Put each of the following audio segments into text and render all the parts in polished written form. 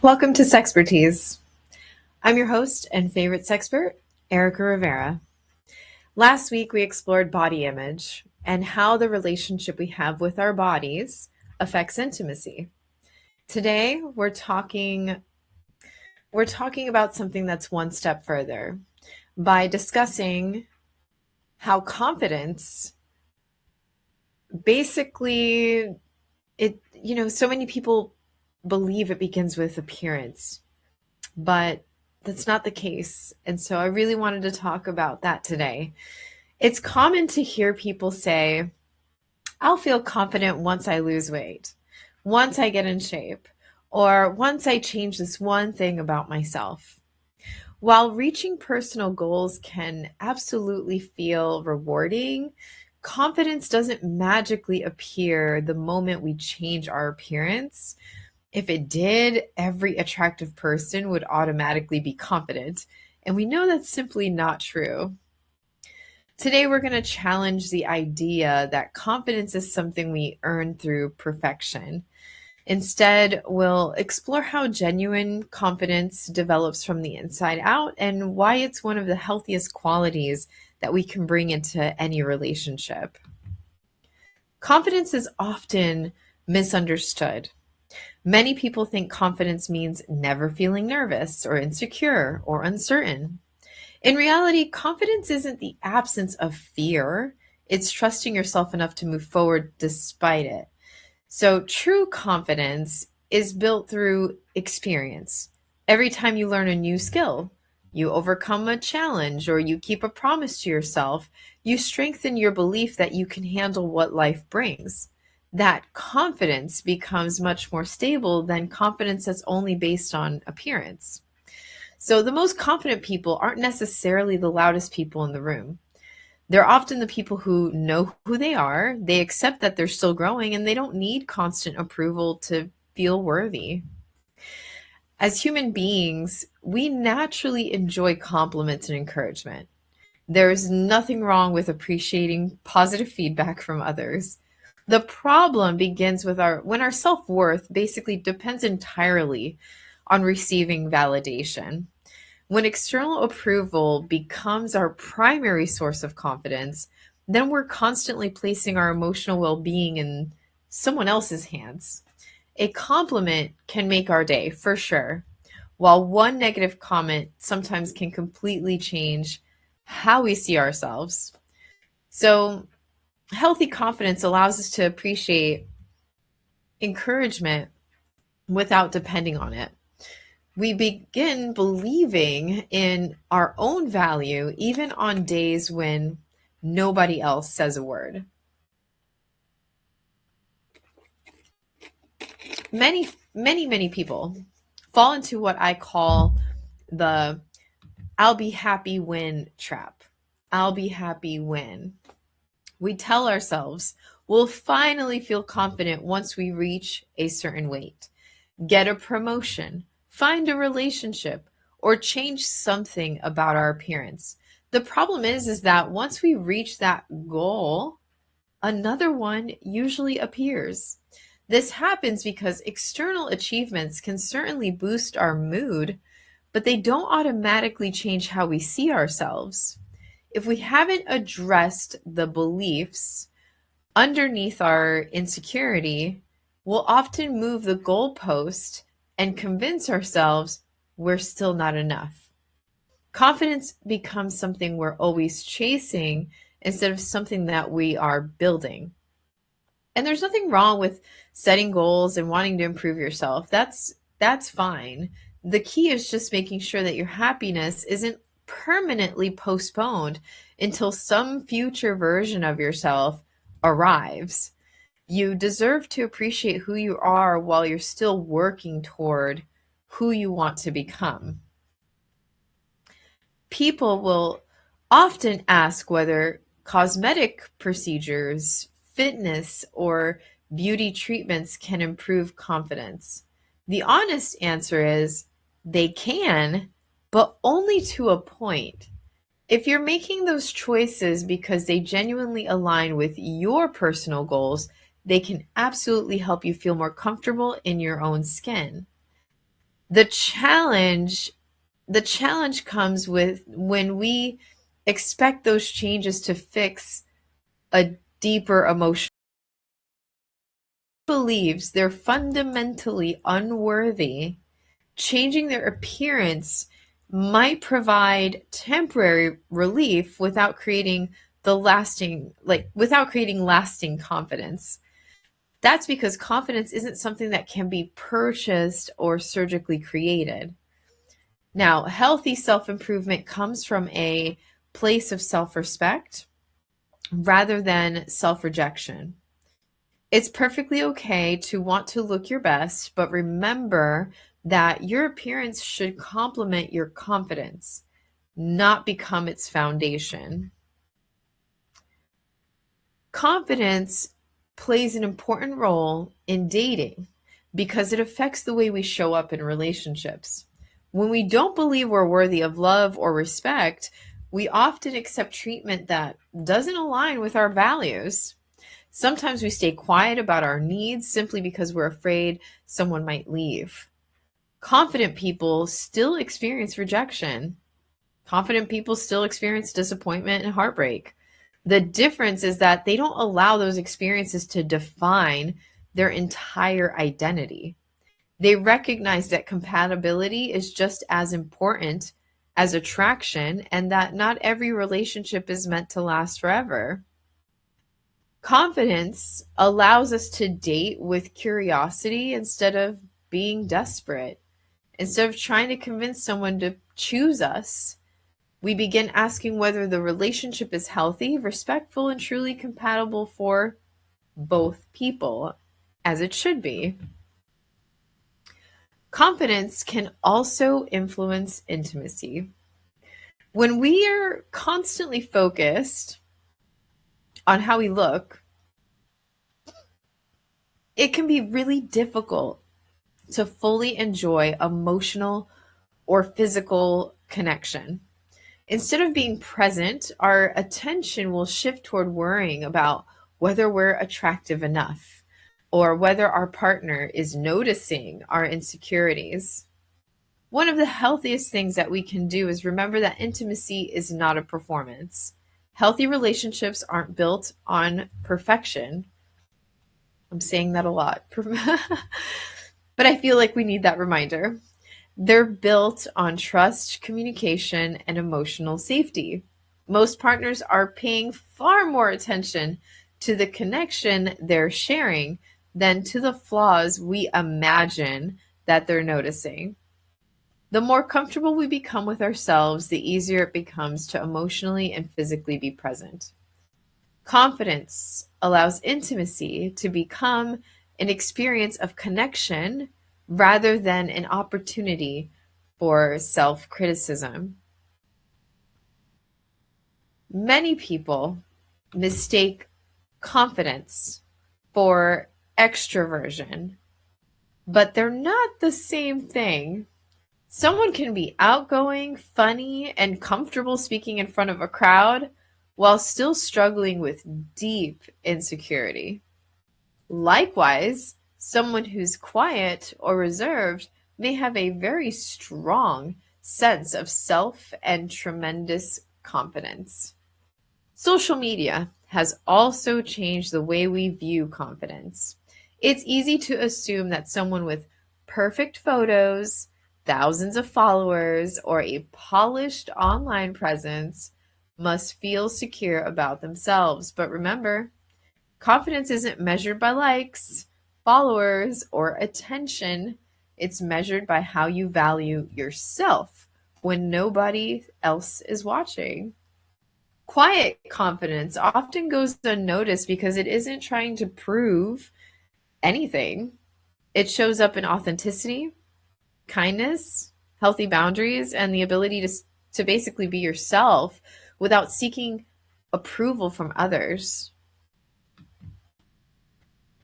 Welcome to Sexpertease. I'm your host and favorite sexpert, Erica Rivera. Last week, we explored body image and how the relationship we have with our bodies affects intimacy. Today, we're talking about something that's one step further by discussing how confidence basically so many people believe it begins with appearance, but that's not the case. And so I really wanted to talk about that today. It's common to hear people say, I'll feel confident once I lose weight, once I get in shape, or once I change this one thing about myself. While reaching personal goals can absolutely feel rewarding, confidence doesn't magically appear the moment we change our appearance. If it did, every attractive person would automatically be confident. And we know that's simply not true. Today, we're going to challenge the idea that confidence is something we earn through perfection. Instead, we'll explore how genuine confidence develops from the inside out and why it's one of the healthiest qualities that we can bring into any relationship. Confidence is often misunderstood. Many people think confidence means never feeling nervous or insecure or uncertain. In reality, confidence isn't the absence of fear, it's trusting yourself enough to move forward despite it. So, true confidence is built through experience. Every time you learn a new skill, you overcome a challenge, or you keep a promise to yourself, you strengthen your belief that you can handle what life brings. That confidence becomes much more stable than confidence that's only based on appearance. So, the most confident people aren't necessarily the loudest people in the room. They're often the people who know who they are, they accept that they're still growing, and they don't need constant approval to feel worthy. As human beings, we naturally enjoy compliments and encouragement. There is nothing wrong with appreciating positive feedback from others. The problem begins with our when our self-worth basically depends entirely on receiving validation. When external approval becomes our primary source of confidence, then we're constantly placing our emotional well being in someone else's hands. A compliment can make our day, for sure, while one negative comment sometimes can completely change how we see ourselves. So, healthy confidence allows us to appreciate encouragement without depending on it. We begin believing in our own value even on days when nobody else says a word. Many people fall into what I call the I'll be happy when trap. I'll be happy when. We tell ourselves we'll finally feel confident once we reach a certain weight, get a promotion, find a relationship, or change something about our appearance. The problem is that once we reach that goal, another one usually appears. This happens because external achievements can certainly boost our mood, but they don't automatically change how we see ourselves. If we haven't addressed the beliefs underneath our insecurity, we'll often move the goalpost and convince ourselves we're still not enough. Confidence becomes something we're always chasing instead of something that we are building. And there's nothing wrong with setting goals and wanting to improve yourself. That's fine. The key is just making sure that your happiness isn't permanently postponed until some future version of yourself arrives. You deserve to appreciate who you are while you're still working toward who you want to become. People will often ask whether cosmetic procedures, fitness, or beauty treatments can improve confidence. The honest answer is they can, but only to a point. If you're making those choices because they genuinely align with your personal goals, they can absolutely help you feel more comfortable in your own skin. The challenge the challenge comes with when we expect those changes to fix a deeper emotion believes they're fundamentally unworthy. Changing their appearance might provide temporary relief without creating lasting confidence. That's because confidence isn't something that can be purchased or surgically created. Now, healthy self-improvement comes from a place of self-respect rather than self-rejection. It's perfectly okay to want to look your best, but remember that your appearance should complement your confidence, not become its foundation. Confidence plays an important role in dating because it affects the way we show up in relationships. When we don't believe we're worthy of love or respect, we often accept treatment that doesn't align with our values. Sometimes we stay quiet about our needs simply because we're afraid someone might leave. Confident people still experience rejection. Confident people still experience disappointment and heartbreak. The difference is that they don't allow those experiences to define their entire identity. They recognize that compatibility is just as important as attraction and that not every relationship is meant to last forever. Confidence allows us to date with curiosity instead of being desperate. Instead of trying to convince someone to choose us, we begin asking whether the relationship is healthy, respectful, and truly compatible for both people, as it should be. Confidence can also influence intimacy. When we are constantly focused on how we look, it can be really difficult to fully enjoy emotional or physical connection. Instead of being present, our attention will shift toward worrying about whether we're attractive enough or whether our partner is noticing our insecurities. One of the healthiest things that we can do is remember that intimacy is not a performance. Healthy relationships aren't built on perfection. I'm saying that a lot, but I feel like we need that reminder. They're built on trust, communication, and emotional safety. Most partners are paying far more attention to the connection they're sharing than to the flaws we imagine that they're noticing. The more comfortable we become with ourselves, the easier it becomes to emotionally and physically be present. Confidence allows intimacy to become an experience of connection rather than an opportunity for self criticism. Many people mistake confidence for extroversion, but they're not the same thing. Someone can be outgoing, funny, and comfortable speaking in front of a crowd while still struggling with deep insecurity. Likewise, someone who's quiet or reserved may have a very strong sense of self and tremendous confidence. Social media has also changed the way we view confidence. It's easy to assume that someone with perfect photos, thousands of followers, or a polished online presence must feel secure about themselves. But remember, confidence isn't measured by likes, followers, or attention. It's measured by how you value yourself when nobody else is watching. Quiet confidence often goes unnoticed because it isn't trying to prove anything. It shows up in authenticity, kindness, healthy boundaries, and the ability to basically be yourself without seeking approval from others.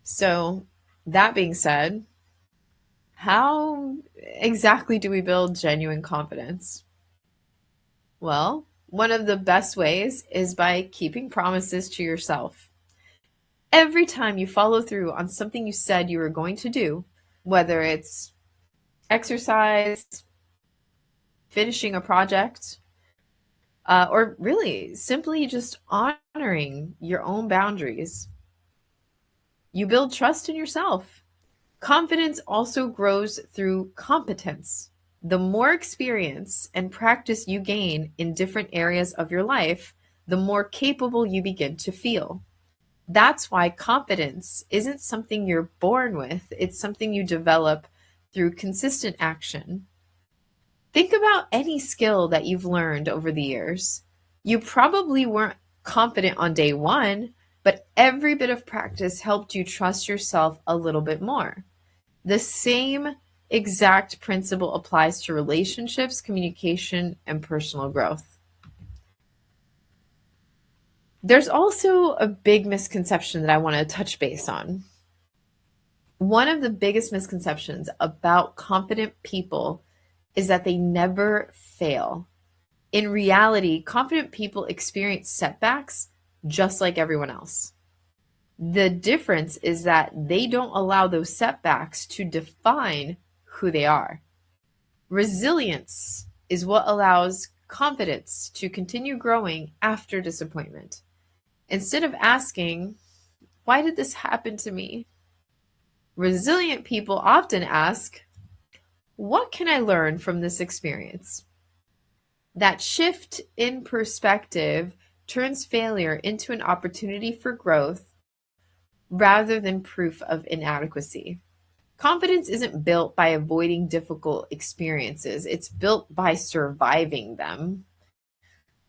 So, that being said, how exactly do we build genuine confidence? Well, one of the best ways is by keeping promises to yourself. Every time you follow through on something you said you were going to do, whether it's exercise, finishing a project, or really simply just honoring your own boundaries. You build trust in yourself. Confidence also grows through competence. The more experience and practice you gain in different areas of your life, the more capable you begin to feel. That's why confidence isn't something you're born with, it's something you develop through consistent action. Think about any skill that you've learned over the years. You probably weren't confident on day one, but every bit of practice helped you trust yourself a little bit more. The same exact principle applies to relationships, communication, and personal growth. There's also a big misconception that I want to touch base on. One of the biggest misconceptions about confident people is that they never fail. In reality, confident people experience setbacks just like everyone else. The difference is that they don't allow those setbacks to define who they are. Resilience is what allows confidence to continue growing after disappointment. Instead of asking, why did this happen to me? Resilient people often ask, what can I learn from this experience? That shift in perspective turns failure into an opportunity for growth rather than proof of inadequacy. Confidence isn't built by avoiding difficult experiences, it's built by surviving them,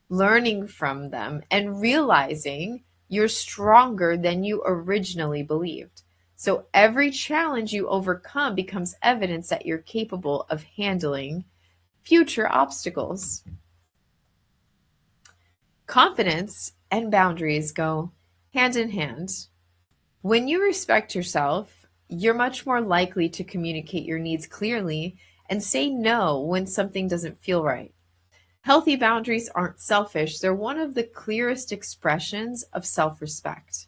learning from them, and realizing you're stronger than you originally believed. So every challenge you overcome becomes evidence that you're capable of handling future obstacles. Confidence and boundaries go hand in hand. When you respect yourself, you're much more likely to communicate your needs clearly and say no when something doesn't feel right. Healthy boundaries aren't selfish, they're one of the clearest expressions of self respect.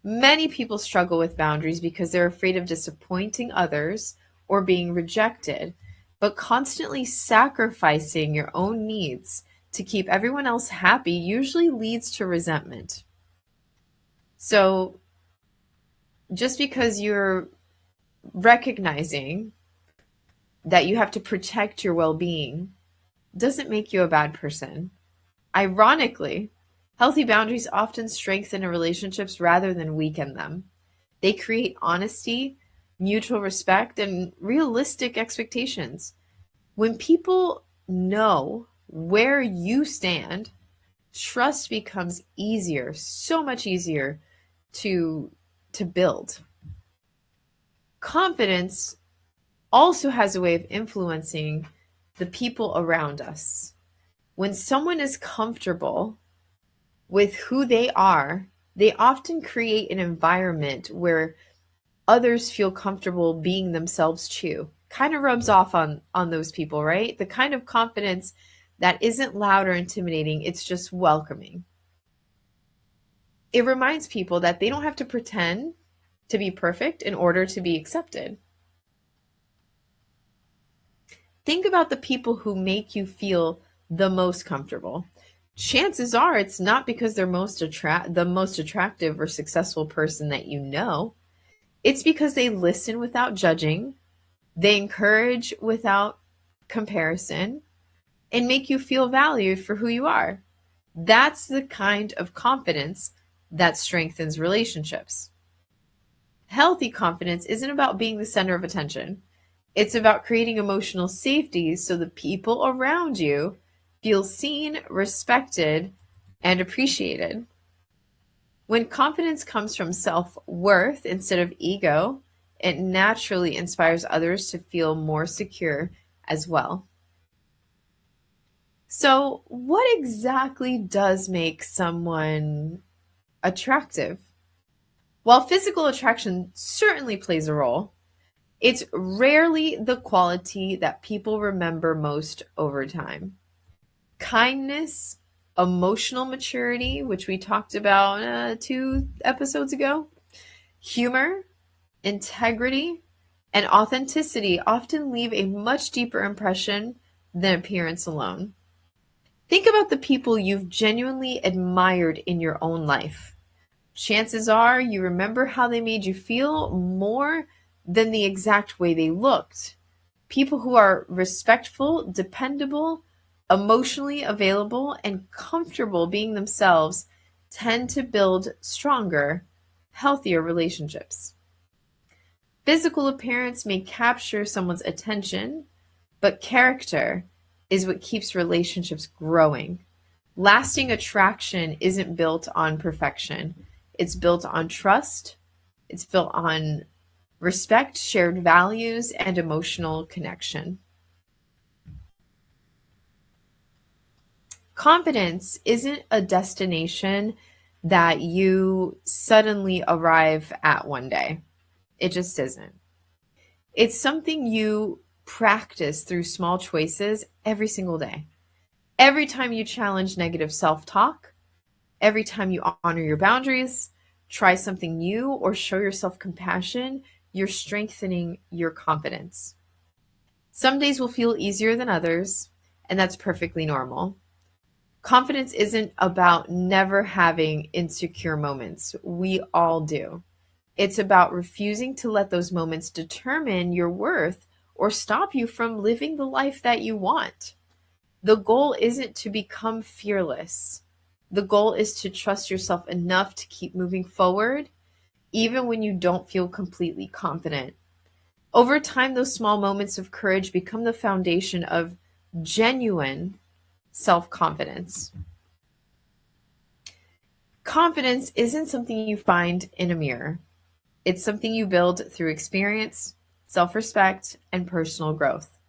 Many people struggle with boundaries because they're afraid of disappointing others or being rejected, but constantly sacrificing your own needs to keep everyone else happy usually leads to resentment. So, just because you're recognizing that you have to protect your well being doesn't make you a bad person. Ironically, healthy boundaries often strengthen relationships rather than weaken them. They create honesty, mutual respect, and realistic expectations. When people know where you stand, trust becomes easier, so much easier to build. Confidence also has a way of influencing the people around us. When someone is comfortable with who they are, they often create an environment where others feel comfortable being themselves too. Kind of rubs off on those people, right? The kind of confidence that isn't loud or intimidating, it's just welcoming. It reminds people that they don't have to pretend to be perfect in order to be accepted. Think about the people who make you feel the most comfortable. Chances are it's not because they're the most attractive or successful person that you know. It's because they listen without judging, they encourage without comparison, and make you feel valued for who you are. That's the kind of confidence that strengthens relationships. Healthy confidence isn't about being the center of attention. It's about creating emotional safety so the people around you feel seen, respected, and appreciated. When confidence comes from self worth instead of ego, it naturally inspires others to feel more secure as well. So, what exactly does make someone attractive? While physical attraction certainly plays a role, it's rarely the quality that people remember most over time. Kindness, emotional maturity, which we talked about 2 episodes ago, humor, integrity, and authenticity often leave a much deeper impression than appearance alone. Think about the people you've genuinely admired in your own life. Chances are you remember how they made you feel more than the exact way they looked. People who are respectful, dependable, emotionally available, and comfortable being themselves tend to build stronger, healthier relationships. Physical appearance may capture someone's attention, but character is what keeps relationships growing. Lasting attraction isn't built on perfection. It's built on trust. It's built on respect, shared values, and emotional connection. Confidence isn't a destination that you suddenly arrive at one day. It just isn't. It's something you practice through small choices every single day. Every time you challenge negative self talk, every time you honor your boundaries, try something new, or show yourself compassion, you're strengthening your confidence. Some days will feel easier than others, and that's perfectly normal. Confidence isn't about never having insecure moments. We all do. It's about refusing to let those moments determine your worth or stop you from living the life that you want. The goal isn't to become fearless. The goal is to trust yourself enough to keep moving forward, even when you don't feel completely confident. Over time, those small moments of courage become the foundation of genuine self confidence. Confidence isn't something you find in a mirror, it's something you build through experience, self respect, and personal growth.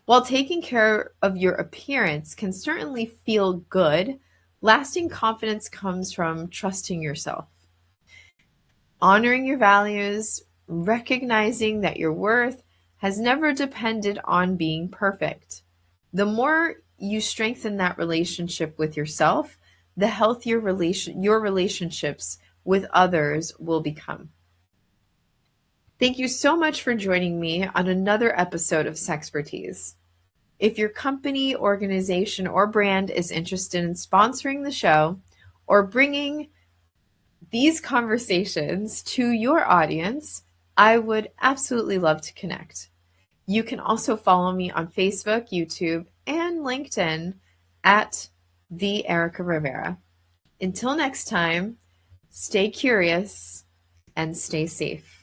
While taking care of your appearance can certainly feel good, lasting confidence comes from trusting yourself, honoring your values, recognizing that your worth has never depended on being perfect. The more you strengthen that relationship with yourself, the healthier your relationships with others will become. Thank you so much for joining me on another episode of Sexpertease. If your company, organization, or brand is interested in sponsoring the show or bringing these conversations to your audience, I would absolutely love to connect. You can also follow me on Facebook, YouTube, and LinkedIn at the Erica Rivera. Until next time, stay curious and stay safe.